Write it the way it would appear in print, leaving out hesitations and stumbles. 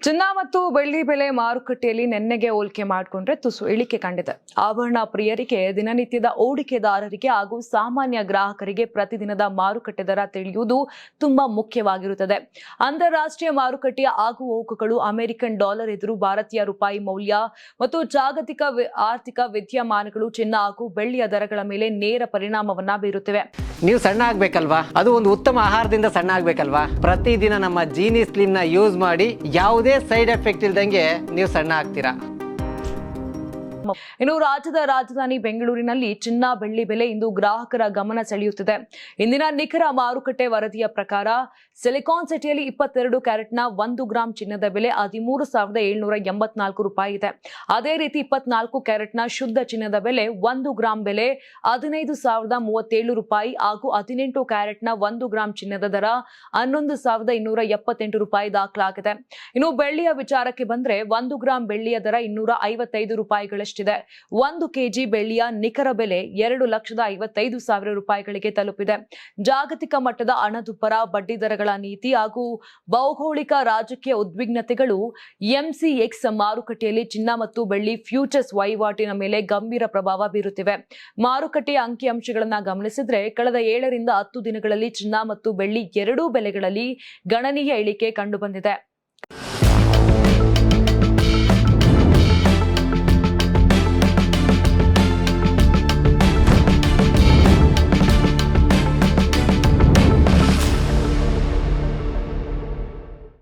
ಚಿನ್ನ ಮತ್ತು ಬೆಳ್ಳಿ ಬೆಲೆ ಮಾರುಕಟ್ಟೆಯಲ್ಲಿ ನೆನ್ನೆಗೆ ಹೋಲಿಕೆ ಮಾಡಿಕೊಂಡ್ರೆ ತುಸು ಇಳಿಕೆ ಕಂಡಿದೆ. ಆಭರಣ ಪ್ರಿಯರಿಗೆ, ದಿನನಿತ್ಯದ ಹೂಡಿಕೆದಾರರಿಗೆ ಹಾಗೂ ಸಾಮಾನ್ಯ ಗ್ರಾಹಕರಿಗೆ ಪ್ರತಿದಿನದ ಮಾರುಕಟ್ಟೆ ದರ ತಿಳಿಯುವುದು ತುಂಬಾ ಮುಖ್ಯವಾಗಿರುತ್ತದೆ. ಅಂತಾರಾಷ್ಟ್ರೀಯ ಮಾರುಕಟ್ಟೆಯ ಆಗುಹೋಗುಗಳು, ಅಮೆರಿಕನ್ ಡಾಲರ್ ಎದುರು ಭಾರತೀಯ ರೂಪಾಯಿ ಮೌಲ್ಯ ಮತ್ತು ಜಾಗತಿಕ ಆರ್ಥಿಕ ವಿದ್ಯಮಾನಗಳು ಚಿನ್ನ ಹಾಗೂ ಬೆಳ್ಳಿಯ ದರಗಳ ಮೇಲೆ ನೇರ ಪರಿಣಾಮವನ್ನ ಬೀರುತ್ತಿವೆ. ನೀವು ಸಣ್ಣ ಆಗ್ಬೇಕಲ್ವಾ? ಅದು ಒಂದು ಉತ್ತಮ ಆಹಾರದಿಂದ ಸಣ್ಣ ಆಗ್ಬೇಕಲ್ವಾ? ಪ್ರತಿದಿನ ನಮ್ಮ ಜೀನಿ ಸ್ಲಿಮ್ ನ ಯೂಸ್ ಮಾಡಿ ಯಾವುದೇ ಸೈಡ್ ಎಫೆಕ್ಟ್ ಇಲ್ದಂಗೆ ನೀವು ಸಣ್ಣ ಆಗ್ತೀರಾ. ಇನ್ನು ರಾಜ್ಯದ ರಾಜಧಾನಿ ಬೆಂಗಳೂರಿನಲ್ಲಿ ಚಿನ್ನ ಬೆಳ್ಳಿ ಬೆಲೆ ಇಂದು ಗ್ರಾಹಕರ ಗಮನ ಸೆಳೆಯುತ್ತಿದೆ. ಇಂದಿನ ನಿಖರ ಮಾರುಕಟ್ಟೆ ವರದಿಯ ಪ್ರಕಾರ ಸಿಲಿಕಾನ್ ಸಿಟಿಯಲ್ಲಿ 22 ಕ್ಯಾರೆಟ್ನ 1 ಗ್ರಾಂ ಚಿನ್ನದ ಬೆಲೆ 13,784 ರೂಪಾಯಿ ಇದೆ. ಅದೇ ರೀತಿ 24 ಕ್ಯಾರೆಟ್ನ ಶುದ್ಧ ಚಿನ್ನದ ಬೆಲೆ 1 ಗ್ರಾಂ ಬೆಲೆ 15,037 ರೂಪಾಯಿ ಹಾಗೂ 18 ಕ್ಯಾರೆಟ್ನ 1 ಗ್ರಾಂ ಚಿನ್ನದ ದರ 11,278 ರೂಪಾಯಿ ದಾಖಲಾಗಿದೆ. ಇನ್ನು ಬೆಳ್ಳಿಯ ವಿಚಾರಕ್ಕೆ ಬಂದ್ರೆ 1 ಗ್ರಾಂ ಬೆಳ್ಳಿಯ ದರ 255 ರೂಪಾಯಿಗಳಷ್ಟಿದೆ. 1 ಕೆಜಿ ಬೆಳ್ಳಿಯ ನಿಖರ ಬೆಲೆ 2,55,000 ರೂಪಾಯಿಗಳಿಗೆ ತಲುಪಿದೆ. ಜಾಗತಿಕ ಮಟ್ಟದ ಹಣದುಬ್ಬರ, ಬಡ್ಡಿ ದರಗಳ ನೀತಿ ಹಾಗೂ ಭೌಗೋಳಿಕ ರಾಜಕೀಯ ಉದ್ವಿಗ್ನತೆಗಳು ಎಂಸಿಎಕ್ಸ್ ಮಾರುಕಟ್ಟೆಯಲ್ಲಿ ಚಿನ್ನ ಮತ್ತು ಬೆಳ್ಳಿ ಫ್ಯೂಚರ್ಸ್ ವಹಿವಾಟಿನ ಮೇಲೆ ಗಂಭೀರ ಪ್ರಭಾವ ಬೀರುತ್ತಿವೆ. ಮಾರುಕಟ್ಟೆಯ ಅಂಕಿಅಂಶಗಳನ್ನು ಗಮನಿಸಿದ್ರೆ ಕಳೆದ 7 ರಿಂದ 10 ದಿನಗಳಲ್ಲಿ ಚಿನ್ನ ಮತ್ತು ಬೆಳ್ಳಿ ಎರಡೂ ಬೆಲೆಗಳಲ್ಲಿ ಗಣನೀಯ ಇಳಿಕೆ ಕಂಡುಬಂದಿದೆ.